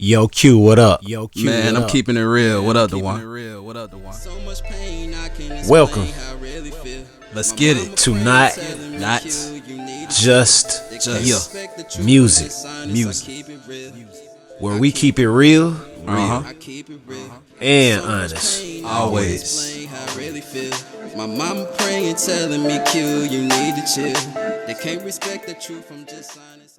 Yo, Q, what up? Yo, Q, Man, what I'm up? keeping it real. What up, Duan? Welcome Let's get it. to Not Just Music, where we keep it real and honest. Always. My mama praying, telling me, Q, you need to chill. They can't respect the truth from just silence.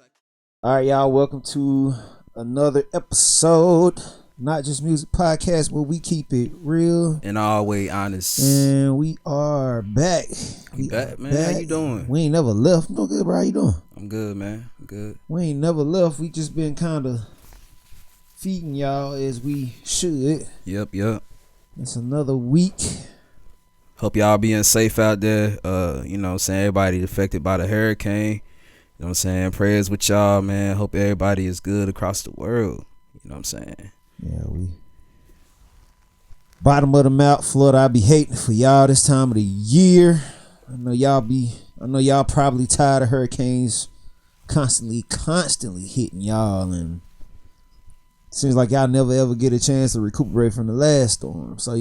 All right, y'all, welcome to another episode, Not Just Music Podcast, where we keep it real And always honest. and we are back. We back, man. How you doing? We ain't never left. No good, bro. How you doing? I'm good, man. I'm good. We ain't never left. We just been kind of feeding y'all as we should. Yep. It's another week. Hope y'all being safe out there. You know what I'm saying? Everybody affected by the hurricane. You know what I'm saying? Prayers with y'all, man. Hope everybody is good across the world. You know what I'm saying? Yeah, we bottom of the map, Florida. I be hating for y'all this time of the year. I know y'all probably tired of hurricanes constantly hitting y'all, and seems like y'all never ever get a chance to recuperate from the last storm. So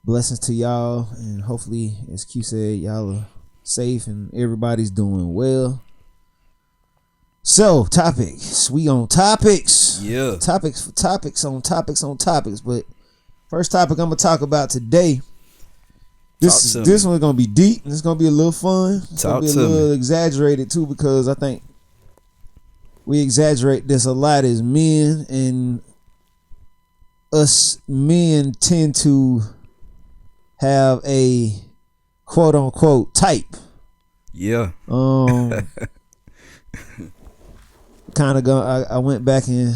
blessings to y'all, and hopefully, as Q said, y'all are safe and everybody's doing well. So, topics. We on topics. Yeah. Topics on topics. But first topic I'm gonna talk about today. This one's gonna be deep and it's gonna be a little fun. It's gonna be a little exaggerated too, because I think we exaggerate this a lot as men, and us men tend to have a quote unquote type. Yeah. Kind of go. I went back and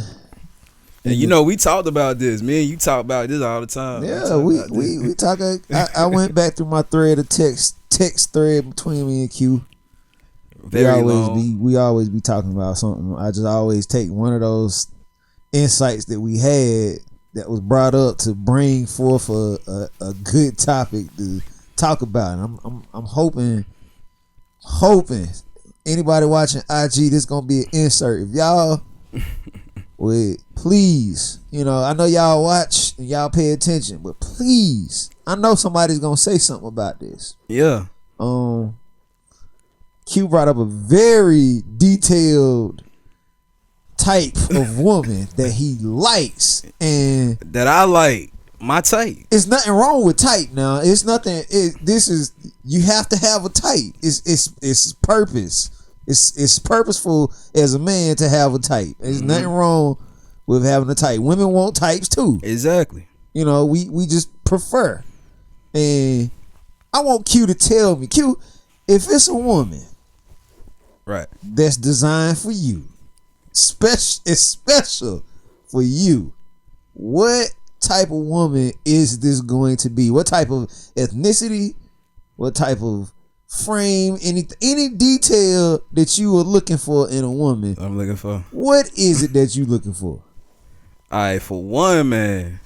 you know, we talked about this. Me and you talk about this all the time. Yeah, we talk. I went back through my thread of text thread between me and Q. We always be talking about something. I just always take one of those insights that we had that was brought up to bring forth a good topic to talk about. And I'm hoping anybody watching IG, this gonna be an insert. If y'all would please, I know y'all watch and y'all pay attention, but please, I know somebody's gonna say something about this. Yeah. Q brought up a very detailed type of woman that he likes, and that I like. My type. It's nothing wrong with type now. It's nothing. You have to have a type. It's purpose. It's purposeful as a man to have a type. There's nothing wrong with having a type. Women want types too. Exactly. We just prefer. And I want Q to tell me, Q, if it's a woman, right, that's designed for you, it's special for you, what type of woman is this going to be? What type of ethnicity? What type of frame? Any detail that you are looking for in a woman? I'm looking for. What is it that you looking for? All right, for one, man,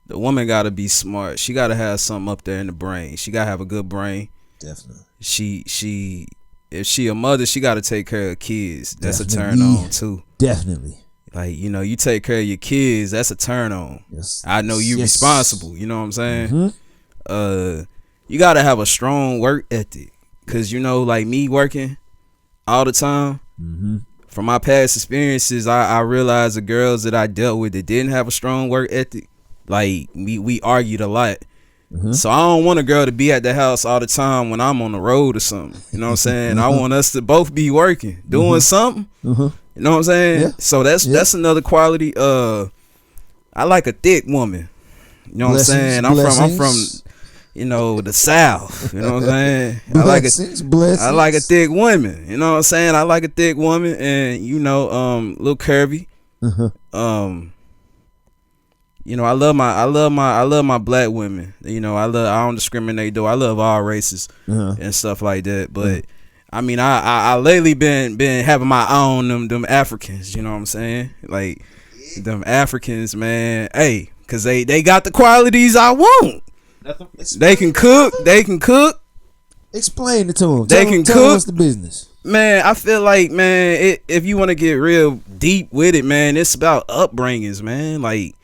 the woman got to be smart. She got to have something up there in the brain. She got to have a good brain. Definitely. If she a mother, she got to take care of kids. That's definitely a turn on too. Definitely. Like, you take care of your kids, that's a turn on. Yes. I know you responsible, you know what I'm saying? Mm-hmm. You gotta have a strong work ethic. Cause like me working all the time, from my past experiences, I realized the girls that I dealt with that didn't have a strong work ethic, like we argued a lot. So I don't want a girl to be at the house all the time when I'm on the road or something. You know what I'm saying? I want us to both be working, doing something. You know what I'm saying? Yeah. So that's another quality. I like a thick woman. You know what I'm saying? I'm from the South. You know what I'm saying? I like a thick woman. You know what I'm saying? I like a thick woman, and little curvy. I love my black women. I don't discriminate though. I love all races and stuff like that. But I mean, I lately been having my eye on them Africans. You know what I'm saying? Like them Africans, man. Hey, cause they got the qualities I want. They can cook. Explain it to them. They can cook. Tell us the business. Man, I feel like, man, if you want to get real deep with it, man, it's about upbringings, man. Like,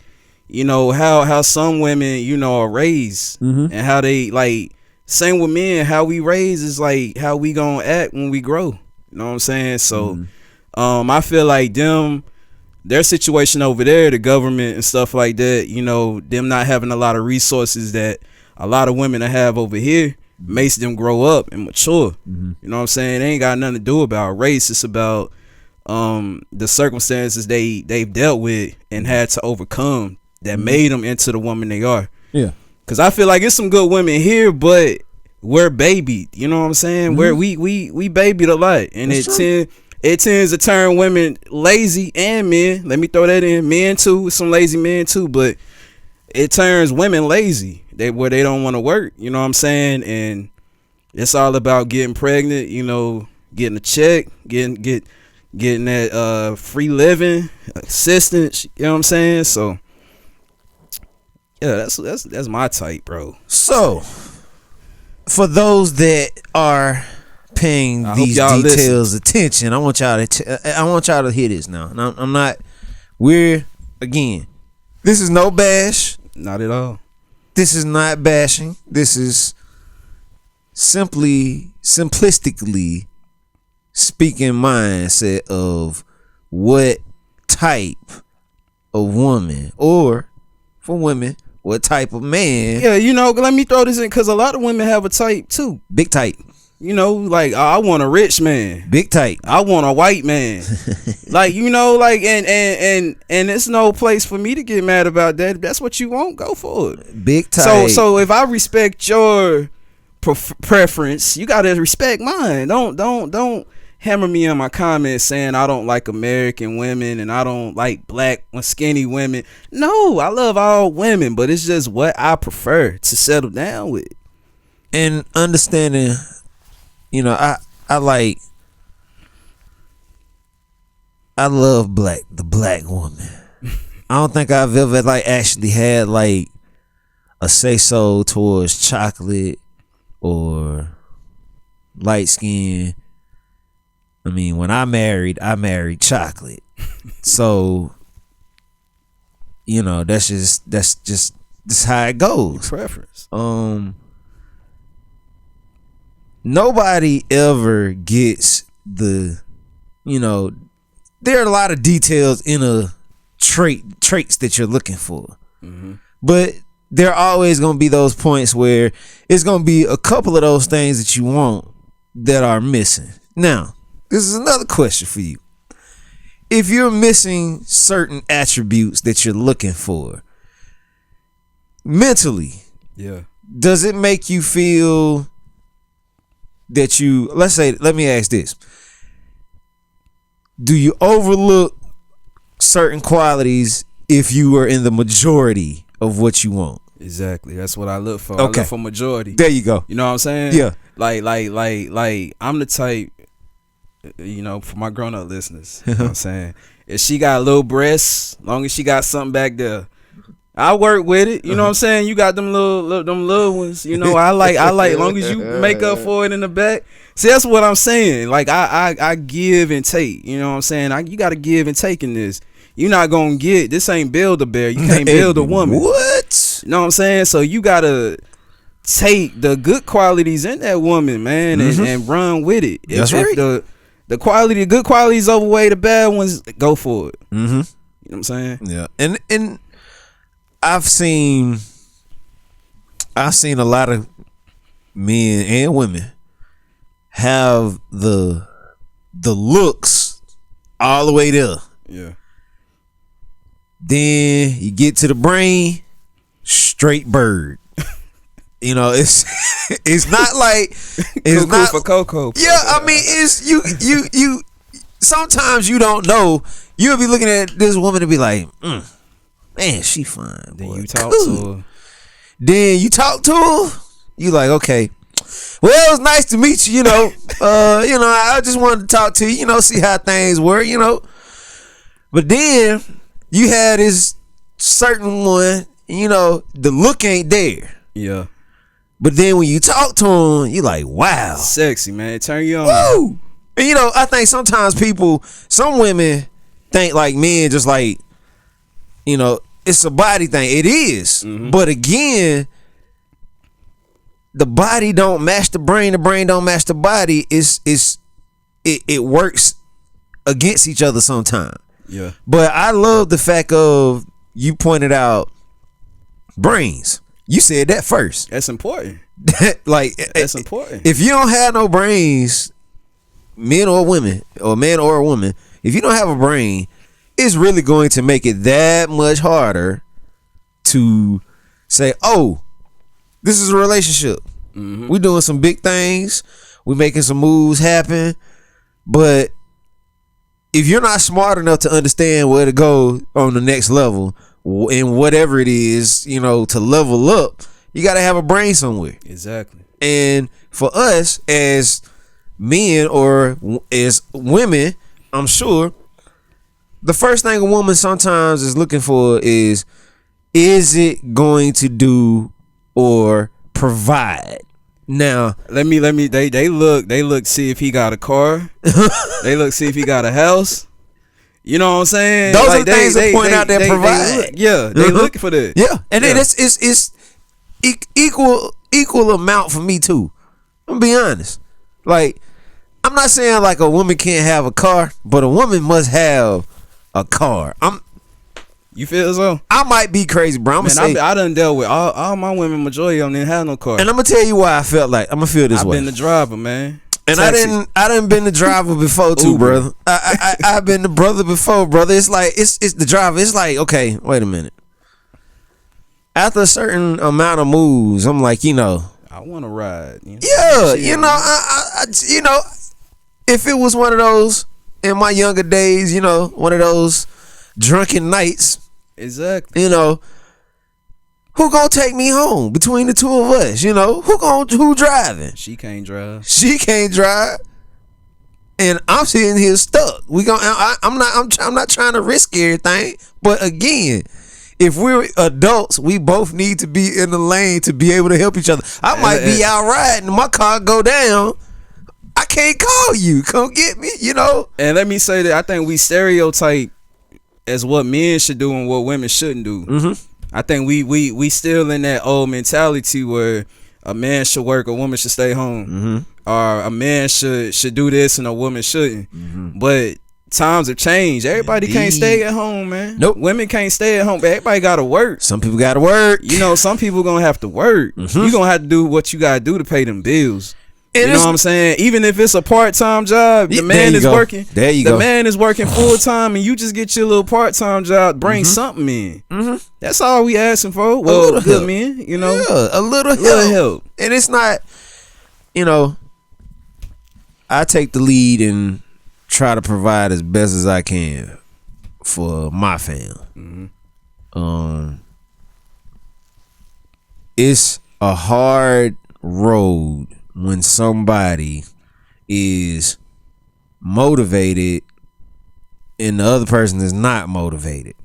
you know, how some women, you know, are raised and how they, like, same with men, how we raised is like how we gonna act when we grow. You know what I'm saying? So, I feel like their situation over there, the government and stuff like that, you know, them not having a lot of resources that a lot of women have over here makes them grow up and mature. You know what I'm saying? It ain't got nothing to do about race. It's about the circumstances they've dealt with and had to overcome that made them into the woman they are. Yeah. Cause I feel like it's some good women here, but we're babied. You know what I'm saying? Where we babied a lot, and it tends to turn women lazy and men. Let me throw that in, men too, some lazy men too, but it turns women lazy. Where they don't want to work. You know what I'm saying? And it's all about getting pregnant. You know, getting a check, getting that free living assistance. You know what I'm saying? So. Yeah, that's my type, bro. So, for those that are paying these details attention, I want y'all to hear this now. And I'm not. Again. This is no bash. Not at all. This is not bashing. This is simplistically speaking mindset of what type of woman, or for women, what type of man. Yeah, you know, let me throw this in because a lot of women have a type too. Big type. You know, like I want a rich man. Big type. I want a white man. Like, you know, like and it's no place for me to get mad about that. If that's what you want, go for it. Big type. So if I respect your preference, you gotta respect mine. Don't hammer me in my comments saying I don't like American women and I don't like black skinny women. No, I love all women, but it's just what I prefer to settle down with. And understanding, you know, I love the black woman. I don't think I've ever like actually had like a say so towards chocolate or light skin. I mean, when I married chocolate. So, you know, that's just how it goes. Preference. Nobody ever gets the, you know, there are a lot of details in a traits that you're looking for. But there are always going to be those points where it's going to be a couple of those things that you want that are missing. Now, this is another question for you. If you're missing certain attributes that you're looking for mentally, does it make you feel that let me ask this. Do you overlook certain qualities if you were in the majority of what you want? Exactly. That's what I look for. Okay. I look for majority. There you go. You know what I'm saying? Yeah. Like I'm the type, you know, for my grown up listeners, you know what I'm saying? If she got little breasts, long as she got something back there, I work with it. You know what I'm saying? You got them little ones. You know, I like long as you make up for it in the back. See, that's what I'm saying. Like I give and take. You know what I'm saying? You got to give and take in this. You're not gonna get this. Ain't build a bear. You can't build a woman. What? You know what I'm saying? So you gotta take the good qualities in that woman, man, and run with it. That's right. If the good qualities overweigh the bad ones, go for it. You know what I'm saying? Yeah. And I've seen a lot of men and women have the looks all the way there. Yeah. Then you get to the brain, straight bird. You know, it's not like it's Cuckoo not for Coco. Yeah, I mean, it's you. Sometimes you don't know. You'll be looking at this woman and be like, man, she fine. Then boy. you talk Cool. to her. Then you talk to her. You like, okay, well, it was nice to meet you. You know, I just wanted to talk to you. You know, see how things were. You know, but then you had this certain one. You know, the look ain't there. Yeah. But then when you talk to him, you like, wow, Sexy, man. Turn you on. woo. And you know, I think sometimes some women think like men just like, you know, it's a body thing. It is. But again, the body don't match the brain don't match the body. It works against each other sometimes. Yeah. But I love the fact of you pointed out brains. You said that first. That's important. Like That's important. If you don't have no brains, men or women, or man or a woman, if you don't have a brain, it's really going to make it that much harder to say, oh, this is a relationship. We doing some big things. We making some moves happen. But if you're not smart enough to understand where to go on the next level and whatever it is, you know, to level up, you got to have a brain somewhere. Exactly. And for us as men or as women, I'm sure the first thing a woman sometimes is looking for is it going to do or provide? Now Let me they look see if he got a car. They look see if he got a house. You know what I'm saying? those are things that point out that provide. They look for that. Yeah, and then it's equal amount for me too. I'm gonna be honest. Like, I'm not saying like a woman can't have a car, but a woman must have a car. You feel so? I might be crazy, bro. I'm gonna say, I done dealt with all my women. Majority of them didn't have no car. and I'm gonna tell you why I felt like I'm gonna feel this I've way. been the driver, man. And Taxi. I didn't been the driver before too, Uber. brother. I've been the brother before, brother. It's like it's the driver. It's like, okay, wait a minute. After a certain amount of moves, I'm like, you know, I want to ride. You know? yeah, you know, I you know, if it was one of those in my younger days, you know, one of those drunken nights, Exactly. you know, who gonna take me home between the two of us? You know, who driving? She can't drive. She can't drive, and I'm sitting here stuck. I'm not trying to risk everything, but again, if we're adults, we both need to be in the lane to be able to help each other. I might be out riding, my car go down. I can't call you. Come get me. You know. And let me say that I think we stereotype as what men should do and what women shouldn't do. I think we still in that old mentality where a man should work, a woman should stay home, or a man should do this and a woman shouldn't. But times have changed. Everybody can't stay at home, man. Nope. Women can't stay at home, but everybody gotta work. Some people gotta work. You know, some people gonna have to work. You gonna have to do what you gotta do to pay them bills. And You know what I'm saying? Even if it's a part-time job, the Yeah, man there you is go. working. There you the go. man is working full-time, and you just get your little part-time job, bring something in. That's all we asking for. Well, little good help. men, you know. Yeah, a little help. And it's not, you know, I take the lead and try to provide as best as I can for my fam. It's a hard road when somebody is motivated and the other person is not motivated.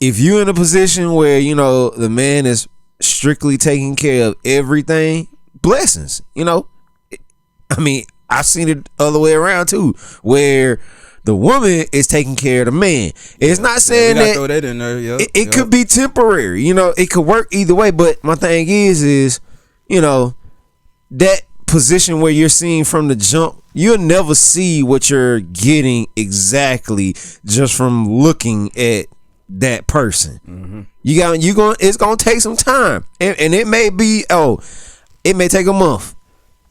If you're in a position where, you know, the man is strictly taking care of everything, blessings, you know. I mean, I've seen it the other way around too, where the woman is taking care of the man. It's not saying that throw that in there. it could be temporary, you know, it could work either way. But my thing is, you know, that position where you're seeing from the jump, you'll never see what you're getting exactly just from looking at that person. It's gonna take some time, and it may be, it may take a month.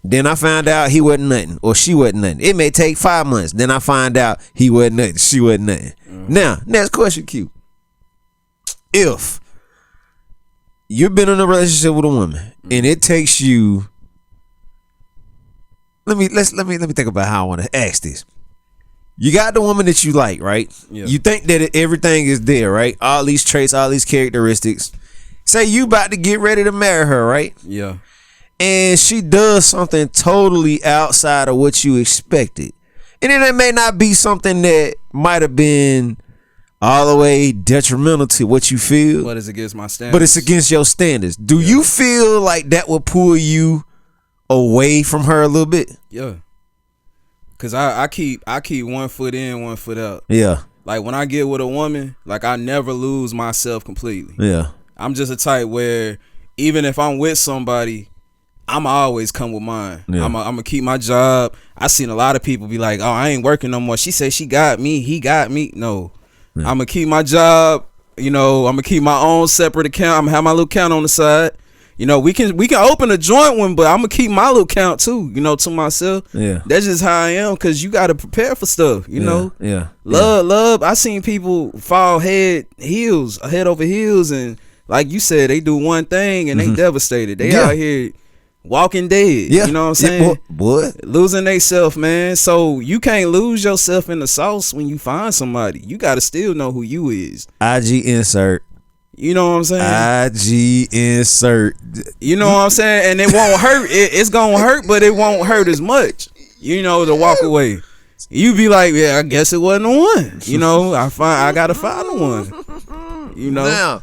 Then I find out he wasn't nothing or she wasn't nothing. It may take 5 months. Then I find out he wasn't nothing, she wasn't nothing. Now, next question, Q. If you've been in a relationship with a woman and it takes you, let me think about how I want to ask this. You got the woman that you like, right? Yeah. You think that everything is there, right? All these traits, all these characteristics. Say you about to get ready to marry her, right? Yeah. And she does something totally outside of what you expected. And then it may not be something that might have been all the way detrimental to what you feel, But it's against my standards. but it's against your standards. Do you feel like that would pull you away from her a little bit? Yeah. Cause I keep 1 foot in, 1 foot out. Yeah. Like when I get with a woman, like I never lose myself completely. Yeah. I'm just a type where even if I'm with somebody, I'ma always come with mine. Yeah. I'ma keep my job. I seen a lot of people be like, "Oh, I ain't working no more." She said she got me, he got me. No, Yeah. I'ma keep my job. You know, I'ma keep my own separate account. I'ma have my little account on the side. You know, we can open a joint one, but I'm gonna keep my little account too. You know, to myself. Yeah. That's just how I am. Cause you gotta prepare for stuff. You know. Yeah. Love. I seen people fall head over heels, and like you said, they do one thing and they devastated. They out here walking dead. Yeah. You know what I'm saying? Yeah, boy. Losing they self, man. So you can't lose yourself in the sauce when you find somebody. You gotta still know who you is. IG insert. You know what I'm saying? IG insert. You know what I'm saying? And it won't hurt. It's gonna hurt, but it won't hurt as much. You know, to walk away. You be like, yeah, I guess it wasn't the one. You know, I gotta find the one. You know. Now,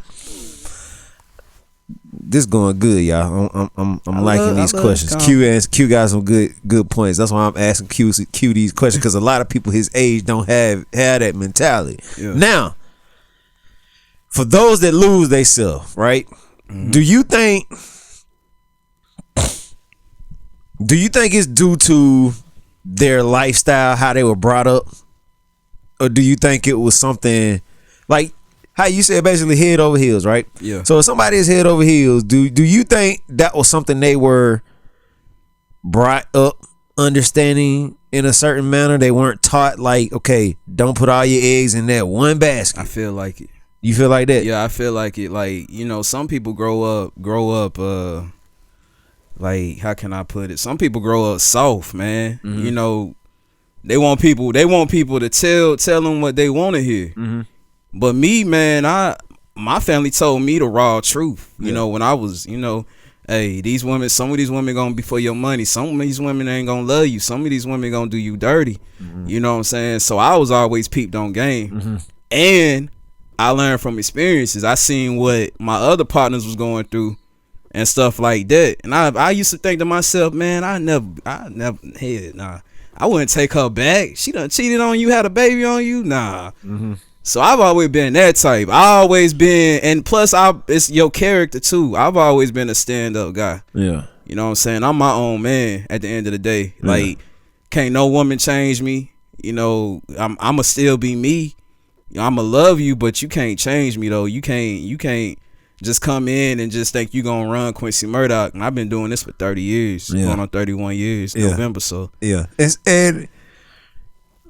this going good, y'all. I'm liking these questions. Q got some good points. That's why I'm asking Q these questions, because a lot of people his age don't have that mentality. Yeah. Now, for those that lose they self, right? Do you think it's due to their lifestyle, how they were brought up, or do you think it was something like how you said, basically head over heels, right? Yeah. So if somebody is head over heels, do you think that was something they were brought up understanding in a certain manner? They weren't taught like, okay, don't put all your eggs in that one basket. I feel like it. You feel like that? Yeah, I feel like it. Like, you know, some people grow up like, how can I put it? Some people grow up soft, man. You know, they want people to tell them what they want to hear. But me, man, my family told me the raw truth. You know, when I was, you know, hey, some of these women gonna be for your money. Some of these women ain't gonna love you. Some of these women gonna do you dirty. You know what I'm saying? So I was always peeped on game. And I learned from experiences. I seen what my other partners was going through and stuff like that. And I used to think to myself, man, I never I wouldn't take her back. She done cheated on you, had a baby on you. Nah. So I've always been that type. I always been, and plus it's your character too. I've always been a stand-up guy. Yeah. You know what I'm saying? I'm my own man at the end of the day. Like, can't no woman change me. You know, I'ma still be me. I'ma love you, but you can't change me though. You can't just come in and just think you gonna run Quincy Murdoch. And I've been doing this for 30 years, going on 31 years, November. So yeah, and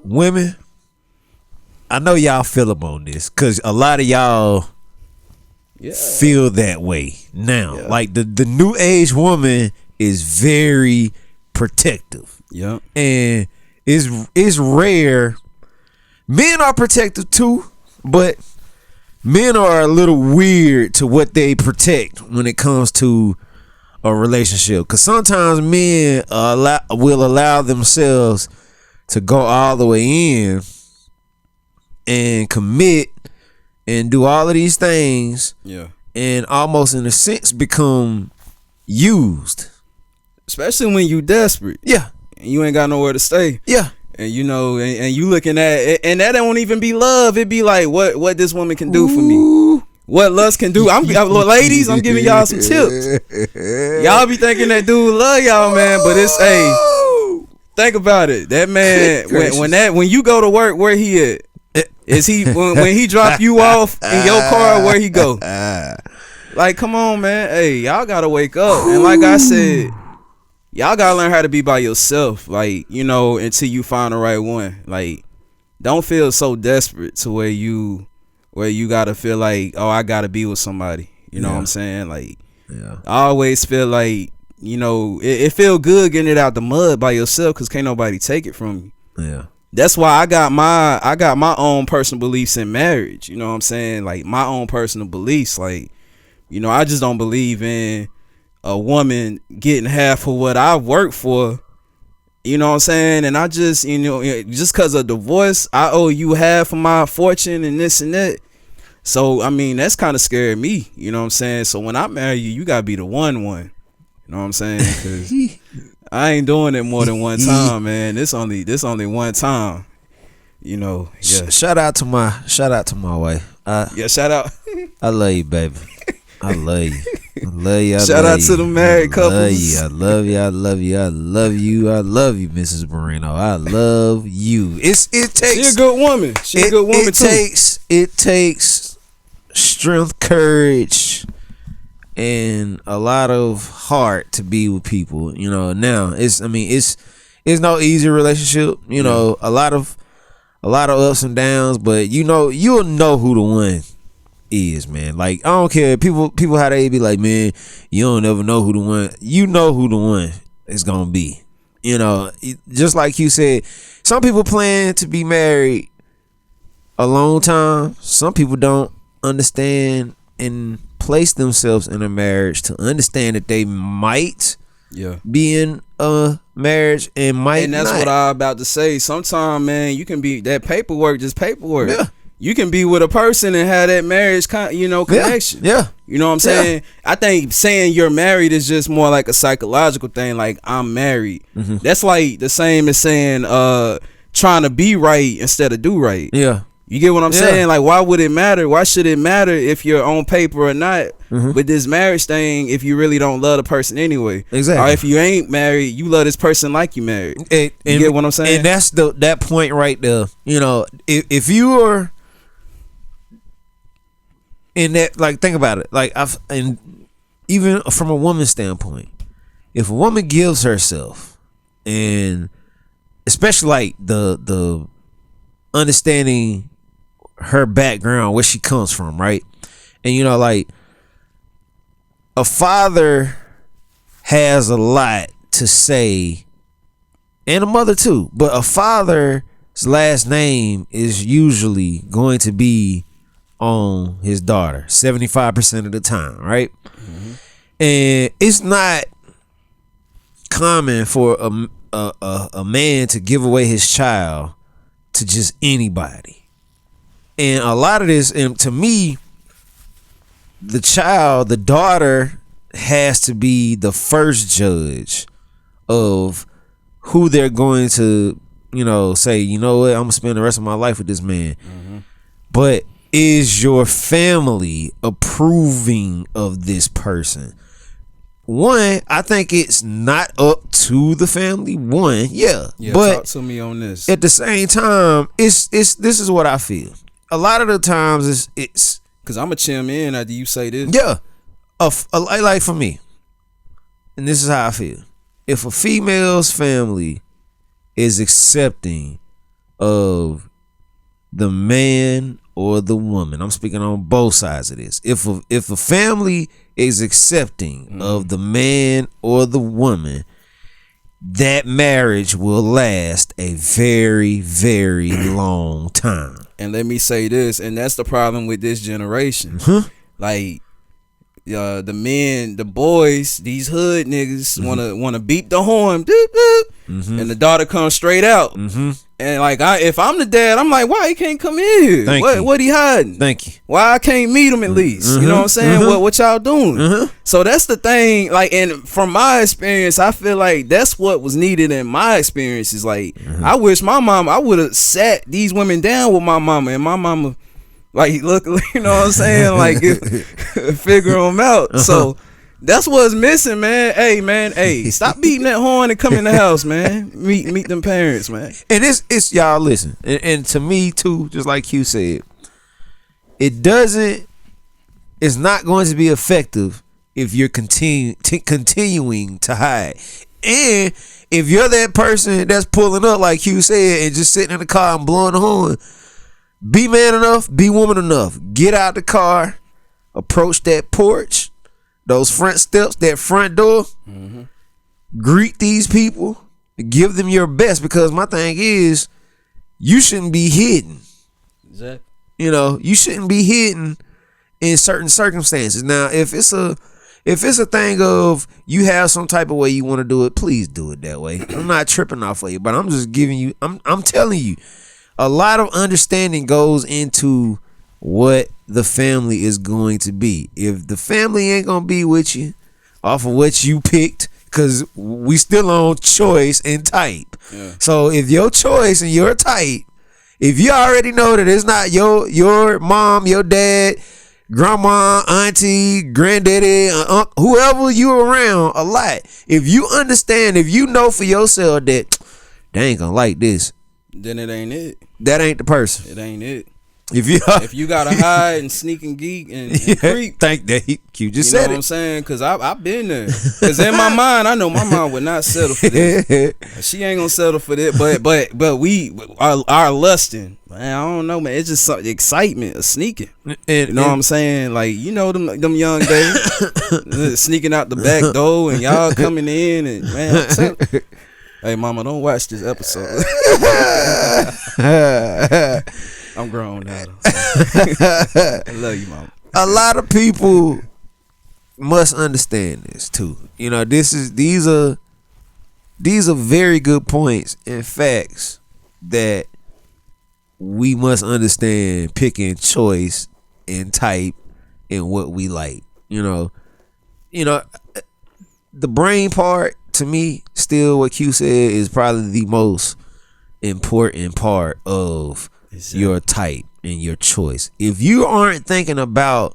women, I know y'all feel them on this, cause a lot of y'all feel that way now. Like the new age woman is very protective. Yeah, and it's rare. Men are protective too, but men are a little weird to what they protect when it comes to a relationship. Because sometimes men will allow themselves to go all the way in and commit and do all of these things, and almost in a sense become used. Especially when you desperate. Yeah. And you ain't got nowhere to stay. Yeah. And you know, and you looking at it, and that don't even be love. It be like what this woman can do for me. What lust can do. Ladies, I'm giving y'all some tips. Y'all be thinking that dude love y'all, man, but it's think about it. That man, when you go to work, where he at? Is he when he drop you off in your car? Where he go? Like, come on, man. Hey, y'all gotta wake up. And like I said, y'all gotta learn how to be by yourself, like, you know, until you find the right one. Like, don't feel so desperate to where you gotta feel like, oh, I gotta be with somebody. You know what I'm saying? Like, I always feel like, you know, it feel good getting it out the mud by yourself, because can't nobody take it from you. Yeah. That's why I got my own personal beliefs in marriage. You know what I'm saying? Like, my own personal beliefs. Like, you know, I just don't believe in a woman getting half of what I work for, you know what I'm saying? And I just, you know, just because of divorce, I owe you half of my fortune and this and that. So, I mean, that's kind of scared me, you know what I'm saying? So when I marry you, you gotta be the one. You know what I'm saying? 'Cause I ain't doing it more than one time, man. This only one time. You know, yeah. Shout out to my wife. Yeah, shout out. I love you, baby. I love you. I love you. Shout out to the married couples. I love you. I love you. I love you. I love you, Mrs. Moreno. I love you. It takes. She a good woman. She a good woman too. It takes strength, courage, and a lot of heart to be with people. You know. Now it's no easy relationship. You know, a lot of ups and downs, but you'll know who the one is, man. Like, I don't care people how they be like, man, you don't ever know who the one. You know who the one is gonna be. You know, just like you said, some people plan to be married a long time. Some people don't understand and place themselves in a marriage to understand that they might be in a marriage and might not. And that's what I about to say. Sometimes, man, you can be that paperwork, just paperwork. Yeah. You can be with a person and have that marriage, connection. Yeah. You know what I'm saying? Yeah. I think saying you're married is just more like a psychological thing. Like, I'm married. Mm-hmm. That's like the same as saying trying to be right instead of do right. Yeah. You get what I'm saying? Like, why would it matter? Why should it matter if you're on paper or not? Mm-hmm. With this marriage thing, if you really don't love the person anyway. Exactly. Or if you ain't married, you love this person like you married. You get what I'm saying? And that's that point right there. You know, if you are in that, like, think about it. Like, and even from a woman's standpoint, if a woman gives herself, and especially like the understanding her background, where she comes from, right? And you know, like, a father has a lot to say, and a mother too, but a father's last name is usually going to be on his daughter 75% of the time, right? Mm-hmm. And it's not common for a man to give away his child to just anybody. And a lot of this, and to me, the daughter has to be the first judge of who they're going to, say, you know what, I'm gonna spend the rest of my life with this man. Mm-hmm. But is your family approving of this person? One, I think it's not up to the family. One, but talk to me on this. At the same time, it's this is what I feel. A lot of the times it's because I'm gonna chime in after you say this. Yeah, like for me, and this is how I feel. If a female's family is accepting of the man or the woman, I'm speaking on both sides of this. If a family is accepting of the man or the woman, that marriage will last a very, very long time. And let me say this, and that's the problem with this generation. Mm-hmm. Like, the men, the boys, these hood niggas wanna beep the horn, doop, doop, and the daughter comes straight out. Mm-hmm. And like, if I'm the dad, I'm like, why he can't come in here? What he hiding? Thank you. Why I can't meet him at least? Mm-hmm. You know what I'm saying? Mm-hmm. What y'all doing? Mm-hmm. So that's the thing. Like, and from my experience, I feel like that's what was needed in my experience. Is like, I wish my mom, I would have sat these women down with my mama, and my mama, like, look, you know what I'm saying? Like, figure them out. Uh-huh. So that's what's missing, man. Hey, stop beating that horn and come in the house, man. Meet them parents, man. And it's y'all listen. And to me too, just like Q said, it's not going to be effective if you're continuing to hide. And if you're that person that's pulling up, like Q said, and just sitting in the car and blowing the horn, be man enough, be woman enough. Get out the car, approach that porch, those front steps, that front door. Mm-hmm. Greet these people, give them your best, because my thing is, you shouldn't be hidden. Exactly. You shouldn't be hidden in certain circumstances. Now, if it's a thing of you have some type of way you want to do it, please do it that way. I'm not tripping off of you, but I'm just giving you, I'm telling you, a lot of understanding goes into what the family is going to be. If the family ain't gonna be with you, off of what you picked, because we still on choice and type. Yeah. So if your choice and your type, if you already know that it's not your mom, your dad, grandma, auntie, granddaddy, whoever you around a lot, if you understand, if you know for yourself that they ain't gonna like this, then it ain't it. that ain't the person. It ain't it. If you gotta hide and sneak and geek and creep, thank that Q just you know said what it. I'm saying? Because I've been there. Because in my mind, I know my mom would not settle for this. She ain't gonna settle for this. But we are lusting. Man, I don't know, man. It's just something excitement of sneaking. You know what I'm saying? Like, you know them young days sneaking out the back door and y'all coming in and man. Hey, mama, don't watch this episode. I'm grown now. I love you, mama. A lot of people must understand this too. You know, these are very good points and facts that we must understand picking choice and type and what we like. You know, the brain part to me, still what Q said, is probably the most important part of your type and your choice. If you aren't thinking about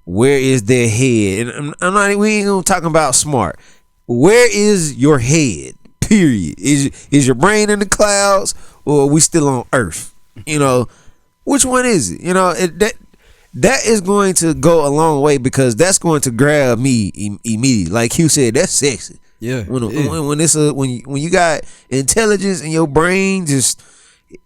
where is their head, and we ain't gonna talk about smart. Where is your head? Period. Is your brain in the clouds, or are we still on Earth? You know, which one is it? You know, that is going to go a long way, because that's going to grab me immediately. Like Q said, that's sexy. Yeah. When you got intelligence in your brain, just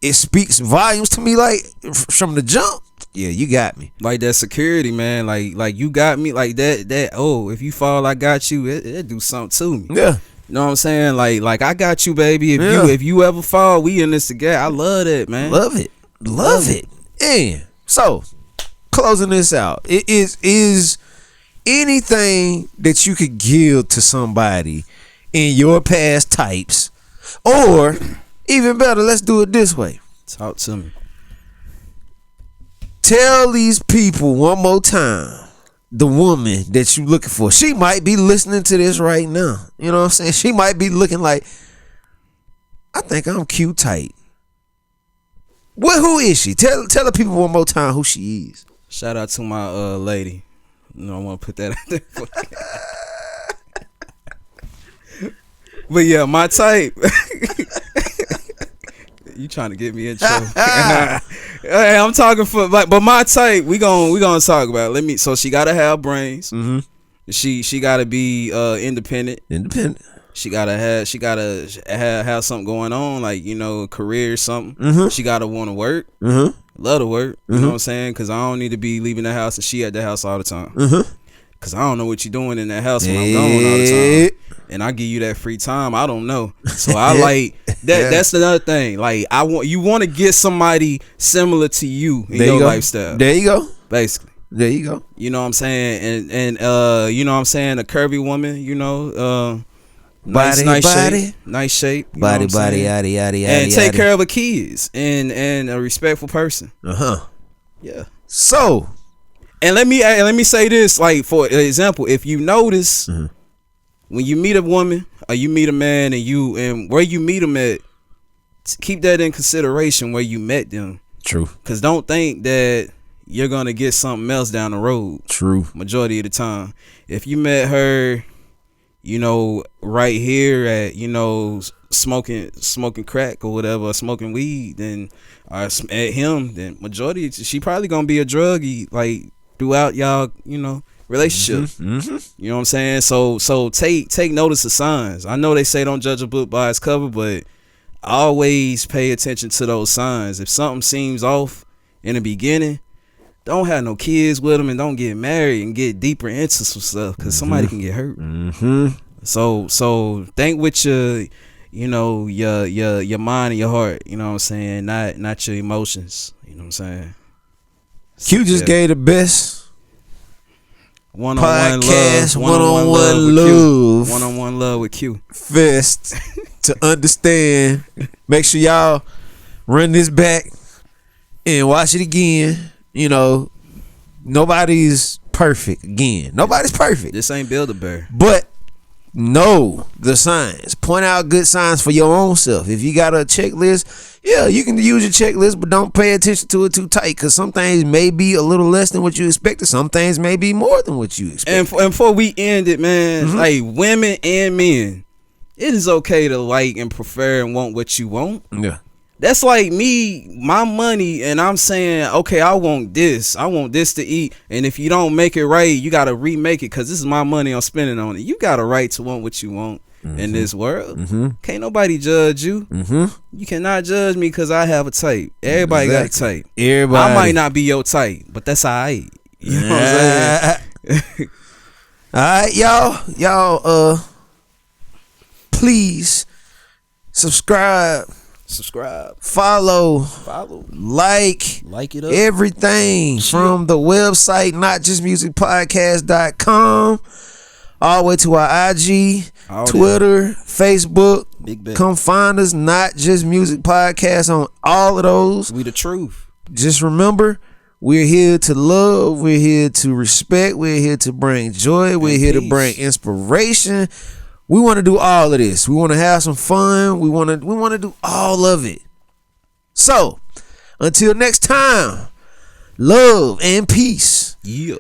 it speaks volumes to me, like from the jump. Yeah, you got me. Like that security, man. Like you got me. Like that. Oh, if you fall, I got you. It do something to me. Yeah. You know what I'm saying? Like I got you, baby. If you ever fall, we in this together. I love that, man. Love it. And so, closing this out, it is anything that you could give to somebody in your past types, or even better, let's do it this way. Talk to me. Tell these people one more time, the woman that you looking for. She might be listening to this right now. You know what I'm saying? She might be looking like, I think I'm cute tight. Who is she? Tell the people one more time who she is. Shout out to my lady. You know, I want to put that out there for you. But yeah, my type. You trying to get me in trouble? Hey, I'm talking for but my type. We gonna talk about it. So she gotta have brains. Mm-hmm. She gotta be independent. She gotta have something going on, like, you know, a career or something. Mm-hmm. She gotta want to work. Mm-hmm. Love to work. Mm-hmm. You know what I'm saying? Because I don't need to be leaving the house and she at the house all the time. Mm-hmm. Because I don't know what you're doing in that house when I'm gone all the time. And I give you that free time. I don't know. So I like that. Yeah. That's another thing. Like, you want to get somebody similar to you in your lifestyle. There you go. Basically. There you go. You know what I'm saying? And you know what I'm saying? A curvy woman, you know, nice shape, body, yada. And take care of her kids and a respectful person. Yeah. So, and let me say this, like, for example, if you notice, when you meet a woman or you meet a man, and where you meet them at, keep that in consideration where you met them. True. Because don't think that you're gonna get something else down the road. True. Majority of the time, if you met her, you know, right here at, you know, smoking crack or whatever, or smoking weed, then at him, then majority, she probably gonna be a druggie, like, throughout y'all, you know, relationship. Mm-hmm. You know what I'm saying? So take notice of signs. I know they say don't judge a book by its cover, but always pay attention to those signs. If something seems off in the beginning, don't have no kids with them and don't get married and get deeper into some stuff, because somebody can get hurt. So think with your, you know, your mind and your heart. You know what I'm saying? Not your emotions. You know what I'm saying? Q just gave the best one-on-one podcast, love, one-on-one love with Q. Fist to understand. Make sure y'all run this back and watch it again. You know, nobody's perfect. Again, nobody's perfect. This ain't Build-A-Bear. But know the signs. Point out good signs for your own self. If you got a checklist, yeah, you can use your checklist, but don't pay attention to it too tight, because some things may be a little less than what you expected. Some things may be more than what you expected. And before we end it, man, like women and men, it is okay to like and prefer and want what you want. Yeah. That's like me, my money, and I'm saying, okay, I want this to eat, and if you don't make it right, you gotta remake it, because this is my money I'm spending on it. You got a right to want what you want in this world. Can't nobody judge you. You cannot judge me because I have a type. Everybody got a type. Everybody. I might not be your type, but that's alright. You know what I'm saying? All right, y'all, please subscribe, follow, like it up. everything from the website, notjustmusicpodcast.com, all the way to our IG, All Twitter, Facebook. Big bet. Come find us, Not Just Music Podcast, on all of those. We the truth. Just remember, we're here to love, we're here to respect, we're here to bring joy, we're here to bring inspiration. We want to do all of this. We want to have some fun. We want to do all of it. So, until next time, love and peace. Yeah.